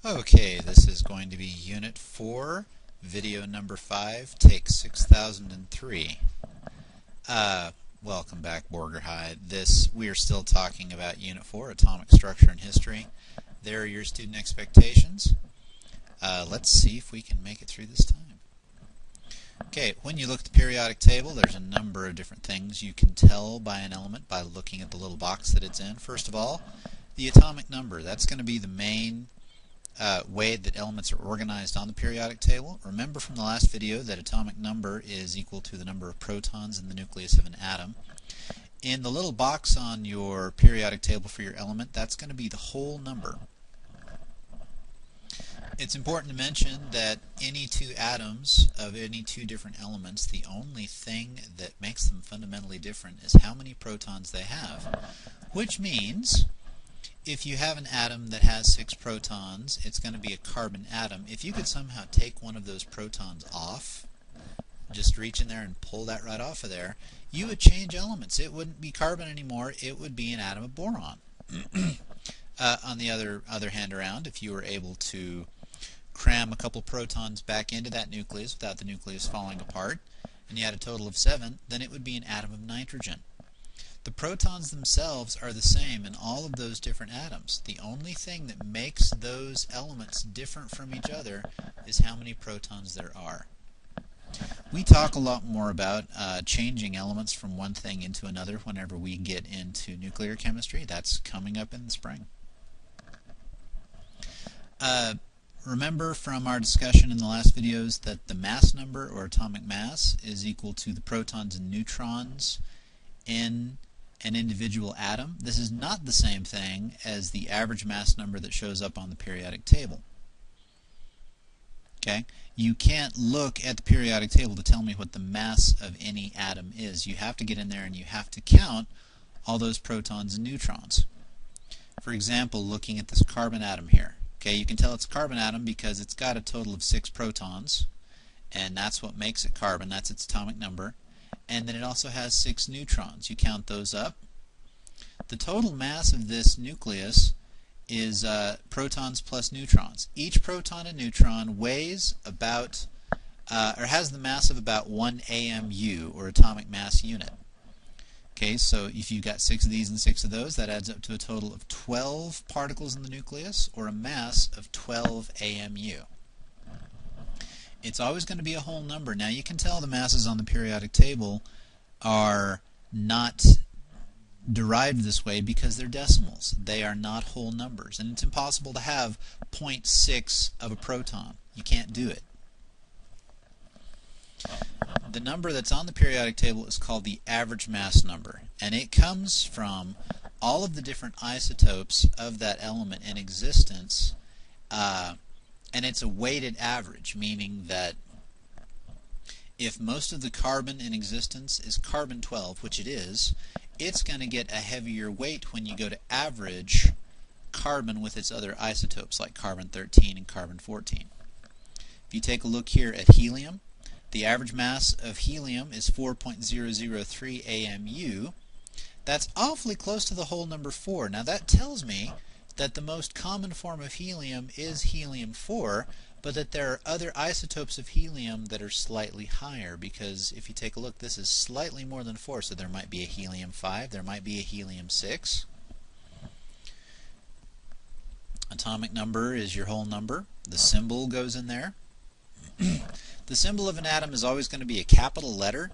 Okay, this is going to be Unit 4, video number 5, take 6003. Welcome back, Borgerhide. We are still talking about Unit 4, Atomic Structure and History. There are your student expectations. Let's see if we can make it through this time. Okay, when you look at the periodic table, there's a number of different things you can tell by an element by looking at the little box that it's in. First of all, the atomic number. That's going to be the main way that elements are organized on the periodic table. Remember from the last video that atomic number is equal to the number of protons in the nucleus of an atom. In the little box on your periodic table for your element, that's going to be the whole number. It's important to mention that any two atoms of any two different elements, the only thing that makes them fundamentally different is how many protons they have. Which means if you have an atom that has 6 protons, it's going to be a carbon atom. If you could somehow take one of those protons off, just reach in there and pull that right off of there, you would change elements. It wouldn't be carbon anymore, it would be an atom of boron. On the other hand around, if you were able to cram a couple protons back into that nucleus without the nucleus falling apart, and you had a total of 7, then it would be an atom of nitrogen. The protons themselves are the same in all of those different atoms. The only thing that makes those elements different from each other is how many protons there are. We talk a lot more about changing elements from one thing into another whenever we get into nuclear chemistry. That's coming up in the spring. Remember from our discussion in the last videos that the mass number, or atomic mass, is equal to the protons and neutrons in an individual atom. This is not the same thing as the average mass number that shows up on the periodic table. Okay? You can't look at the periodic table to tell me what the mass of any atom is. You have to get in there and you have to count all those protons and neutrons. For example, looking at this carbon atom here. Okay, you can tell it's a carbon atom because it's got a total of 6 protons, and that's what makes it carbon. That's its atomic number. And then it also has 6 neutrons. You count those up. The total mass of this nucleus is protons plus neutrons. Each proton and neutron weighs about, or has the mass of about 1 AMU, or atomic mass unit. Okay, so if you've got 6 of these and 6 of those, that adds up to a total of 12 particles in the nucleus, or a mass of 12 AMU. It's always going to be a whole number. Now you can tell the masses on the periodic table are not derived this way because they're decimals. They are not whole numbers. And it's impossible to have 0.6 of a proton. You can't do it. The number that's on the periodic table is called the average mass number, and it comes from all of the different isotopes of that element in existence, and it's a weighted average, meaning that if most of the carbon in existence is carbon-12, which it is, it's going to get a heavier weight when you go to average carbon with its other isotopes, like carbon-13 and carbon-14. If you take a look here at helium, the average mass of helium is 4.003 AMU. That's awfully close to the whole number 4. Now that tells me that the most common form of helium is helium-4, but that there are other isotopes of helium that are slightly higher, because if you take a look, this is slightly more than 4, so there might be a helium-5, there might be a helium-6. Atomic number is your whole number. The symbol goes in there. The symbol of an atom is always going to be a capital letter,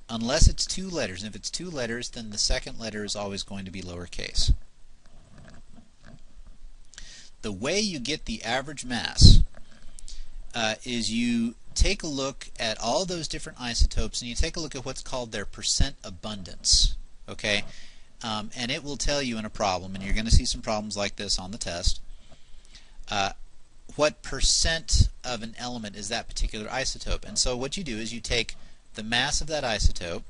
unless it's 2 letters. And if it's 2 letters, then the second letter is always going to be lowercase. The way you get the average mass is you take a look at all those different isotopes and you take a look at what's called their percent abundance. Okay? And it will tell you in a problem, and you're going to see some problems like this on the test, what percent of an element is that particular isotope. And so what you do is you take the mass of that isotope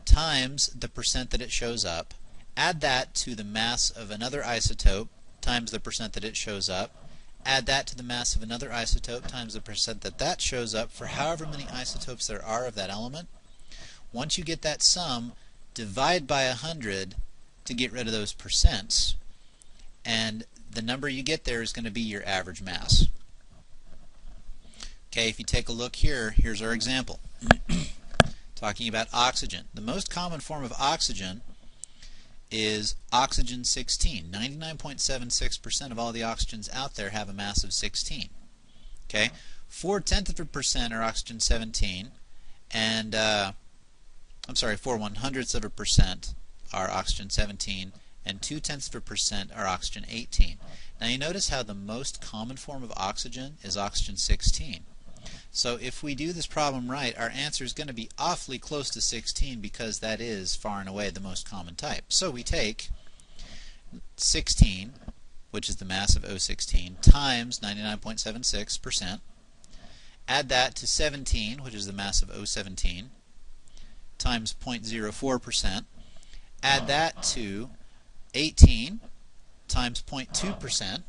times the percent that it shows up, add that to the mass of another isotope times the percent that it shows up, add that to the mass of another isotope times the percent that that shows up for however many isotopes there are of that element. Once you get that sum, divide by 100 to get rid of those percents, and the number you get there is going to be your average mass. Okay, if you take a look here, here's our example. Talking about oxygen. The most common form of oxygen is oxygen 16. 99.76% of all the oxygens out there have a mass of 16. Okay, 0.4% are oxygen 17, and 0.01% are oxygen 17, and 0.2% are oxygen 18. Now you notice how the most common form of oxygen is oxygen 16. So if we do this problem right, our answer is going to be awfully close to 16 because that is far and away the most common type. So we take 16, which is the mass of O16, times 99.76%, add that to 17, which is the mass of O17, times 0.04%, add that to 18 times 0.2%,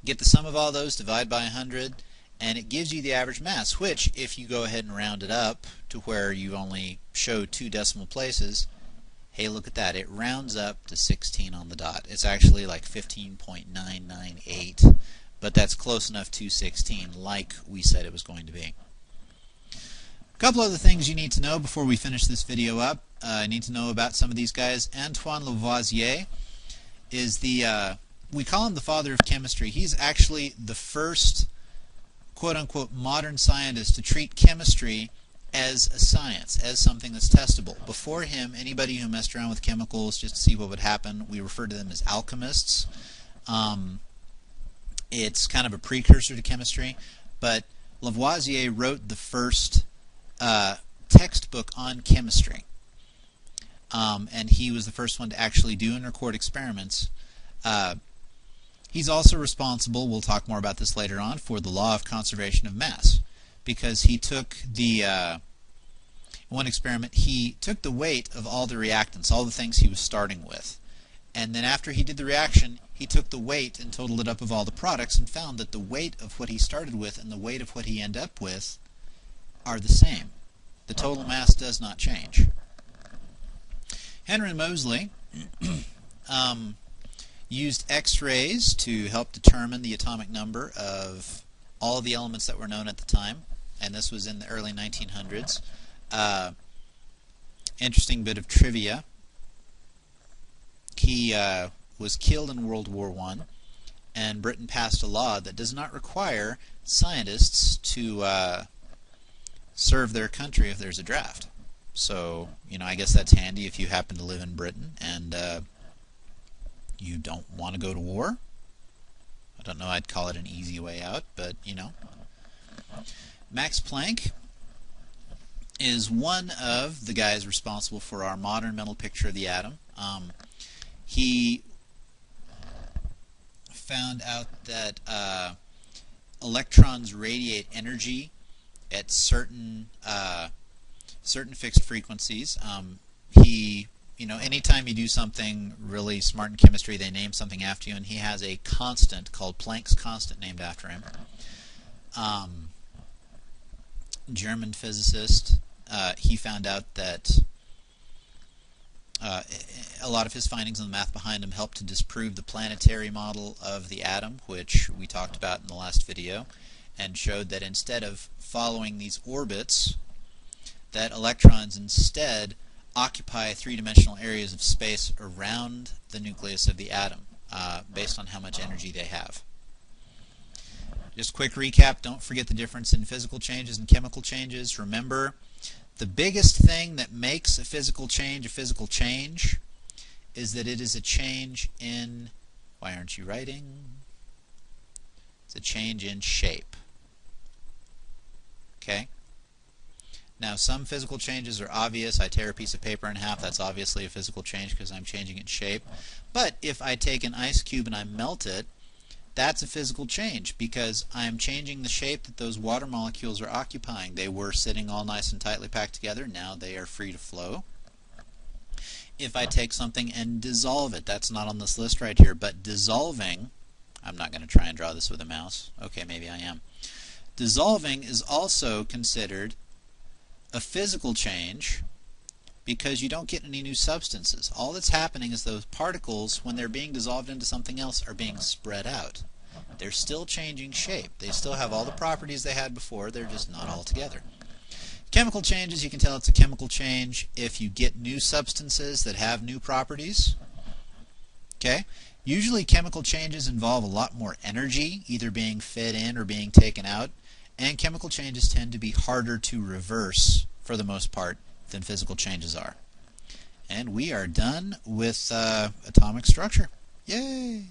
get the sum of all those, divide by 100, and it gives you the average mass, which, if you go ahead and round it up to where you only show 2 decimal places, hey, look at that, it rounds up to 16 on the dot. It's actually like 15.998, but that's close enough to 16, like we said it was going to be. A couple other things you need to know before we finish this video up. I need to know about some of these guys. Antoine Lavoisier is the, we call him the father of chemistry. He's actually the first quote-unquote modern scientist to treat chemistry as a science, as something that's testable. Before him, anybody who messed around with chemicals just to see what would happen, we refer to them as alchemists. It's kind of a precursor to chemistry, but Lavoisier wrote the first textbook on chemistry. And he was the first one to actually do and record experiments. He's also responsible, we'll talk more about this later on, for the law of conservation of mass, because he took the, one experiment, he took the weight of all the reactants, all the things he was starting with, and then after he did the reaction, he took the weight and totaled it up of all the products and found that the weight of what he started with and the weight of what he ended up with are the same. The total mass does not change. Henry Moseley used X-rays to help determine the atomic number of all the elements that were known at the time, and this was in the early 1900s. Interesting bit of trivia. He was killed in World War I, and Britain passed a law that does not require scientists to serve their country if there's a draft. So, you know, I guess that's handy if you happen to live in Britain and you don't want to go to war. I don't know, I'd call it an easy way out, but, you know. Max Planck is one of the guys responsible for our modern mental picture of the atom. He found out that electrons radiate energy at certain fixed frequencies. You know, anytime you do something really smart in chemistry, they name something after you, and he has a constant called Planck's constant named after him. German physicist, he found out that a lot of his findings and the math behind him helped to disprove the planetary model of the atom, which we talked about in the last video, and showed that instead of following these orbits, that electrons instead occupy three-dimensional areas of space around the nucleus of the atom based on how much energy they have. Just quick recap, don't forget the difference in physical changes and chemical changes. Remember, the biggest thing that makes a physical change is that it is a change in, why aren't you writing? It's a change in shape. Okay? Now, some physical changes are obvious. I tear a piece of paper in half. That's obviously a physical change because I'm changing its shape. But if I take an ice cube and I melt it, that's a physical change because I'm changing the shape that those water molecules are occupying. They were sitting all nice and tightly packed together. Now they are free to flow. If I take something and dissolve it, that's not on this list right here, but dissolving, I'm not going to try and draw this with a mouse. Okay, maybe I am. Dissolving is also considered a physical change because you don't get any new substances. All that's happening is those particles, when they're being dissolved into something else, are being spread out. They're still changing shape. They still have all the properties they had before, they're just not all together. Chemical changes, you can tell it's a chemical change if you get new substances that have new properties. Okay? Usually chemical changes involve a lot more energy, either being fed in or being taken out, and chemical changes tend to be harder to reverse, for the most part, than physical changes are. And we are done with atomic structure. Yay!